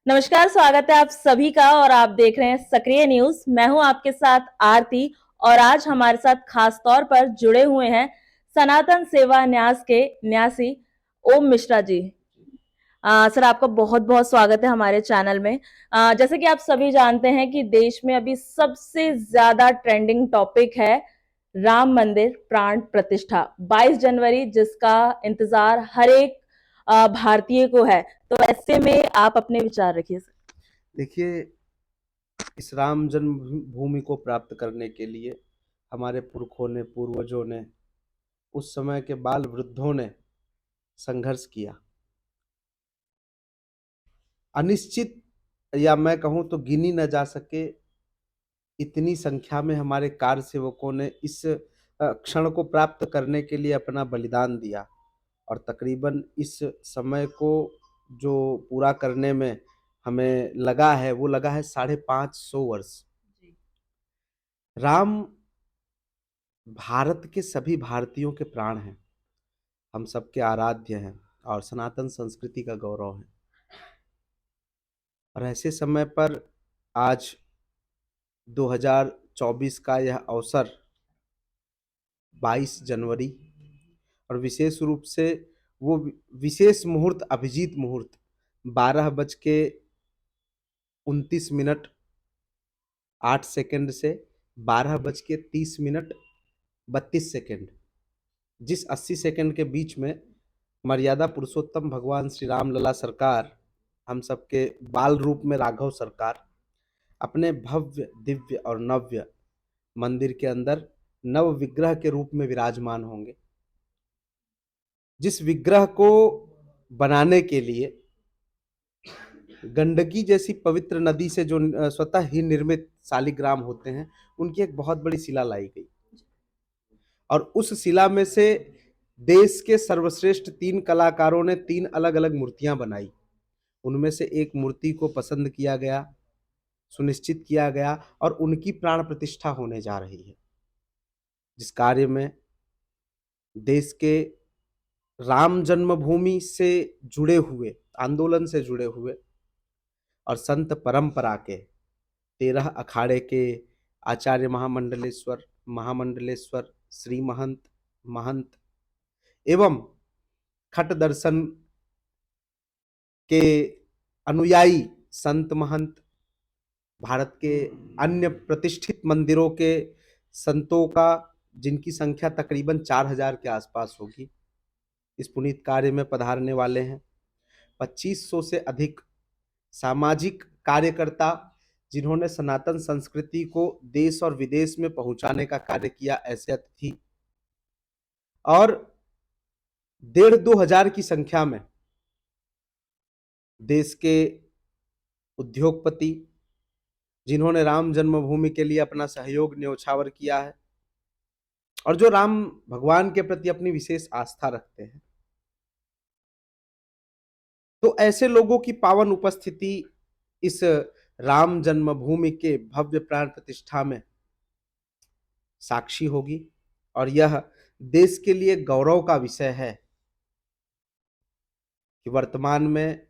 नमस्कार, स्वागत है आप सभी का और आप देख रहे हैं सक्रिय न्यूज। मैं हूं आपके साथ आरती और आज हमारे साथ खास तौर पर जुड़े हुए हैं सनातन सेवा न्यास के न्यासी ओम मिश्रा जी। सर, आपका बहुत बहुत स्वागत है हमारे चैनल में। जैसे कि आप सभी जानते हैं कि देश में अभी सबसे ज्यादा ट्रेंडिंग टॉपिक है राम मंदिर प्राण प्रतिष्ठा 22 जनवरी, जिसका इंतजार हर एक भारतीय को है। तो ऐसे में आप अपने विचार रखिए सर। देखिए, इस राम जन्म भूमि को प्राप्त करने के लिए हमारे पुरखों ने, पूर्वजों ने, उस समय के बाल वृद्धों ने संघर्ष किया। अनिश्चित या मैं कहूं तो गिनी न जा सके इतनी संख्या में हमारे कार सेवकों ने इस क्षण को प्राप्त करने के लिए अपना बलिदान दिया और तकरीबन इस समय को जो पूरा करने में हमें लगा है वो लगा है 550 वर्ष। राम भारत के सभी भारतीयों के प्राण हैं, हम सबके आराध्य हैं और सनातन संस्कृति का गौरव है। और ऐसे समय पर आज 2024 का यह अवसर 22 जनवरी और विशेष रूप से वो विशेष मुहूर्त, अभिजीत मुहूर्त 12:29 से 12:30 जिस 80 सेकंड के बीच में मर्यादा पुरुषोत्तम भगवान श्री राम लला सरकार, हम सबके बाल रूप में राघव सरकार, अपने भव्य दिव्य और नव्य मंदिर के अंदर नव विग्रह के रूप में विराजमान होंगे। जिस विग्रह को बनाने के लिए गंडकी जैसी पवित्र नदी से जो स्वतः ही निर्मित शालिग्राम होते हैं, उनकी एक बहुत बड़ी शिला लाई गई और उस शिला में से देश के सर्वश्रेष्ठ 3 कलाकारों ने 3 अलग अलग मूर्तियां बनाई। उनमें से एक मूर्ति को पसंद किया गया, सुनिश्चित किया गया और उनकी प्राण प्रतिष्ठा होने जा रही है, जिस कार्य में देश के राम जन्मभूमि से जुड़े हुए, आंदोलन से जुड़े हुए और संत परंपरा के 13 अखाड़े के आचार्य महामंडलेश्वर, महामंडलेश्वर, श्री महंत, महंत एवं खट दर्शन के अनुयायी संत महंत, भारत के अन्य प्रतिष्ठित मंदिरों के संतों का, जिनकी संख्या तकरीबन 4000 के आसपास होगी, इस पुनीत कार्य में पधारने वाले हैं। 2500 से अधिक सामाजिक कार्यकर्ता, जिन्होंने सनातन संस्कृति को देश और विदेश में पहुंचाने का कार्य किया, ऐसे अतिथि, और 1500 की संख्या में देश के उद्योगपति, जिन्होंने राम जन्मभूमि के लिए अपना सहयोग न्योछावर किया है और जो राम भगवान के प्रति अपनी विशेष आस्था रखते हैं। तो ऐसे लोगों की पावन उपस्थिति इस राम जन्मभूमि के भव्य प्राण प्रतिष्ठा में साक्षी होगी और यह देश के लिए गौरव का विषय है कि वर्तमान में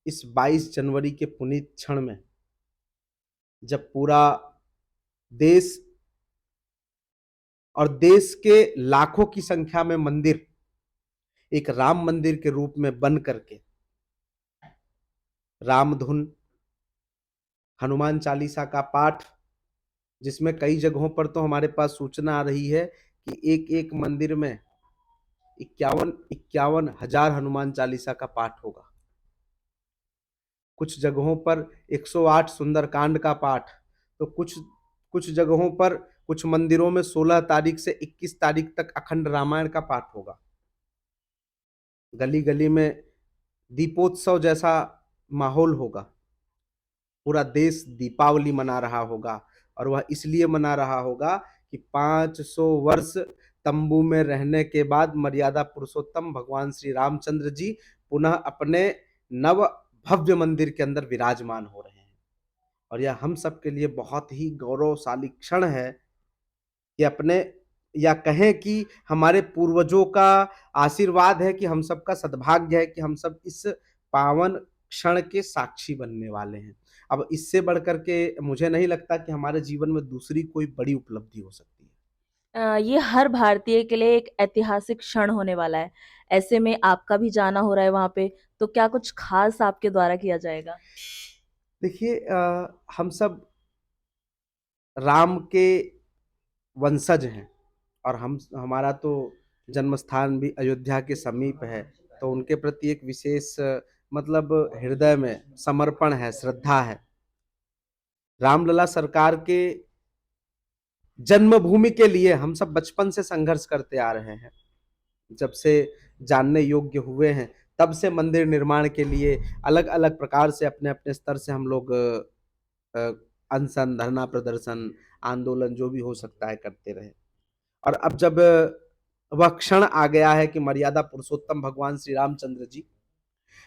इस 22 जनवरी के पुनीत क्षण में जब पूरा देश और देश के लाखों की संख्या में मंदिर एक राम मंदिर के रूप में बन करके राम धुन, हनुमान चालीसा का पाठ, जिसमें कई जगहों पर तो हमारे पास सूचना आ रही है कि एक एक मंदिर में 51 हजार हनुमान चालीसा का पाठ होगा। कुछ जगहों पर 108 सुंदरकांड का पाठ, तो कुछ जगहों पर, कुछ मंदिरों में 16 तारीख से 21 तारीख तक अखंड रामायण का पाठ होगा। गली गली में दीपोत्सव जैसा माहौल होगा। पूरा देश दीपावली मना रहा होगा और वह इसलिए मना रहा होगा कि 500 वर्ष तंबू में रहने के बाद मर्यादा पुरुषोत्तम भगवान श्री रामचंद्र जी पुनः अपने नव भव्य मंदिर के अंदर विराजमान हो रहे हैं। और यह हम सब के लिए बहुत ही गौरवशाली क्षण है कि अपने, या कहें कि हमारे पूर्वजों का आशीर्वाद है, कि हम सबका सद्भाग्य है कि हम सब इस पावन क्षण के साक्षी बनने वाले हैं। अब इससे बढ़ कर के मुझे नहीं लगता कि हमारे जीवन में दूसरी कोई बड़ी उपलब्धि हो सकती है। ये हर भारतीय के लिए एक ऐतिहासिक क्षण होने वाला है। ऐसे में आपका भी जाना हो रहा है वहाँ पे, तो क्या कुछ खास आपके द्वारा किया जाएगा? देखिए हम सब राम के वंशज हैं और हम हमारा तो जन्म स्थान भी अयोध्या के समीप है, तो उनके प्रति एक विशेष मतलब हृदय में समर्पण है, श्रद्धा है। रामलला सरकार के जन्मभूमि के लिए हम सब बचपन से संघर्ष करते आ रहे हैं। जब से जानने योग्य हुए हैं, तब से मंदिर निर्माण के लिए अलग-अलग प्रकार से अपने-अपने स्तर से हम लोग अ, अनशन, धरना प्रदर्शन, आंदोलन जो भी हो सकता है करते रहे। और अब जब वह क्षण आ गया है कि मर्यादा पुरुषोत्तम भगवान श्री रामचंद्र जी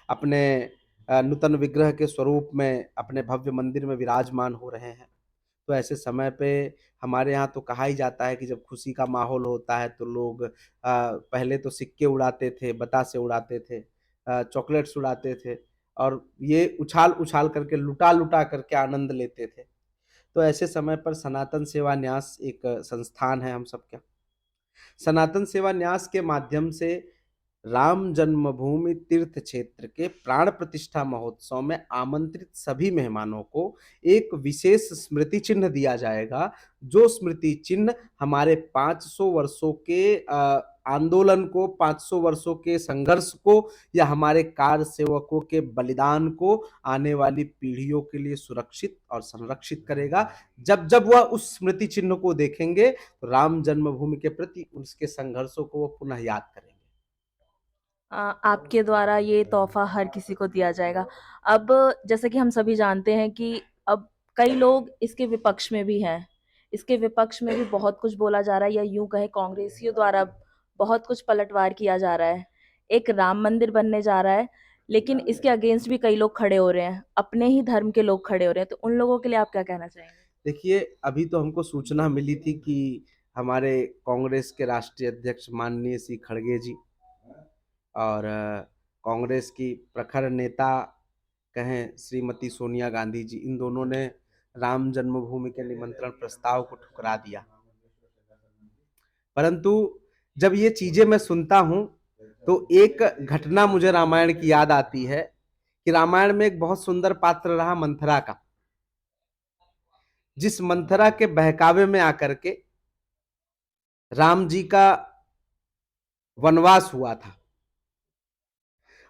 अपने नूतन विग्रह के स्वरूप में अपने भव्य मंदिर में विराजमान हो रहे हैं, तो ऐसे समय पे हमारे यहाँ तो कहा ही जाता है कि जब खुशी का माहौल होता है तो लोग पहले तो सिक्के उड़ाते थे, बतासे उड़ाते थे, चॉकलेट्स उड़ाते थे और ये उछाल-उछाल करके, लुटा-लुटा करके आनंद लेते थे। तो ऐसे समय पर सनातन सेवा न्यास एक संस्थान है हम सबका। सनातन सेवा न्यास के माध्यम से राम जन्मभूमि तीर्थ क्षेत्र के प्राण प्रतिष्ठा महोत्सव में आमंत्रित सभी मेहमानों को एक विशेष स्मृति चिन्ह दिया जाएगा, जो स्मृति चिन्ह हमारे 500 वर्षों के आंदोलन को, 500 वर्षों के संघर्ष को या हमारे कार सेवकों के बलिदान को आने वाली पीढ़ियों के लिए सुरक्षित और संरक्षित करेगा। जब जब वह उस स्मृति चिन्ह को देखेंगे तो राम जन्मभूमि के प्रति उसके संघर्षों को वो पुनः याद करेंगे। आपके द्वारा ये तोहफ़ा हर किसी को दिया जाएगा। अब जैसे कि हम सभी जानते हैं कि अब कई लोग इसके विपक्ष में भी हैं। इसके विपक्ष में भी बहुत कुछ बोला जा रहा है या यूँ कहें कांग्रेसियों द्वारा बहुत कुछ पलटवार किया जा रहा है। एक राम मंदिर बनने जा रहा है, लेकिन इसके अगेंस्ट भी कई लोग खड़े हो रहे हैं। अपने ही धर्म के लोग खड़े हो रहे हैं, तो उन लोगों के लिए आप क्या कहना चाहेंगे? देखिए, अभी तो हमको सूचना मिली थी कि हमारे कांग्रेस के राष्ट्रीय अध्यक्ष माननीय श्री खड़गे जी और कांग्रेस की प्रखर नेता कहें श्रीमती सोनिया गांधी जी, इन दोनों ने राम जन्मभूमि के निमंत्रण प्रस्ताव को ठुकरा दिया। परंतु जब ये चीजें मैं सुनता हूं तो एक घटना मुझे रामायण की याद आती है कि रामायण में एक बहुत सुंदर पात्र रहा मंथरा का, जिस मंथरा के बहकावे में आकर के राम जी का वनवास हुआ था।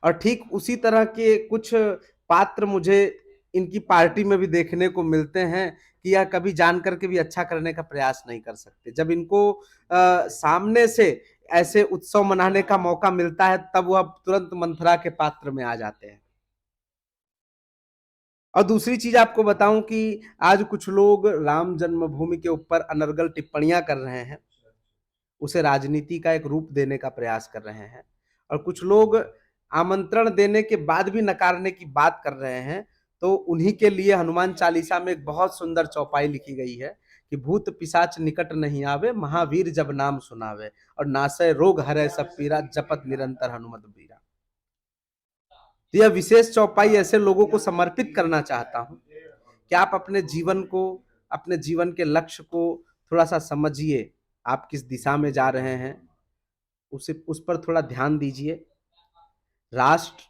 और ठीक उसी तरह के कुछ पात्र मुझे इनकी पार्टी में भी देखने को मिलते हैं कि यह कभी जान करके भी अच्छा करने का प्रयास नहीं कर सकते। जब इनको सामने से ऐसे उत्सव मनाने का मौका मिलता है तब वह तुरंत मंथरा के पात्र में आ जाते हैं। और दूसरी चीज आपको बताऊं कि आज कुछ लोग राम जन्मभूमि के ऊपर अनर्गल टिप्पणियां कर रहे हैं, उसे राजनीति का एक रूप देने का प्रयास कर रहे हैं और कुछ लोग आमंत्रण देने के बाद भी नकारने की बात कर रहे हैं। तो उन्हीं के लिए हनुमान चालीसा में एक बहुत सुंदर चौपाई लिखी गई है कि भूत पिशाच निकट नहीं आवे, महावीर जब नाम सुनावे और नासय रोग हरै सब पीरा, जपत निरंतर हनुमत बीरा। तो यह विशेष चौपाई ऐसे लोगों को समर्पित करना चाहता हूं कि आप अपने जीवन को, अपने जीवन के लक्ष्य को थोड़ा सा समझिए। आप किस दिशा में जा रहे हैं उसे, उस पर थोड़ा ध्यान दीजिए। राष्ट्र,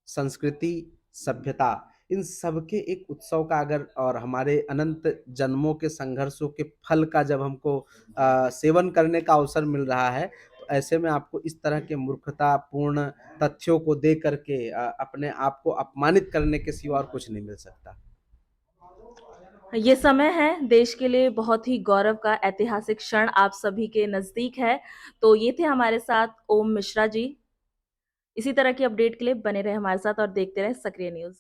संस्कृति, सभ्यता, इन सब के एक उत्सव का अगर और हमारे अनंत जन्मों के संघर्षों के फल का जब हमको सेवन करने का अवसर मिल रहा है, तो ऐसे में आपको इस तरह के मूर्खतापूर्ण तथ्यों को दे करके अपने आप को अपमानित करने के सिवा और कुछ नहीं मिल सकता। ये समय है देश के लिए बहुत ही गौरव का ऐतिहासिक क्षण आप सभी के नज़दीक है। तो ये थे हमारे साथ ओम मिश्रा जी। इसी तरह की अपडेट के लिए बने रहे हमारे साथ और देखते रहें सक्रिय न्यूज़।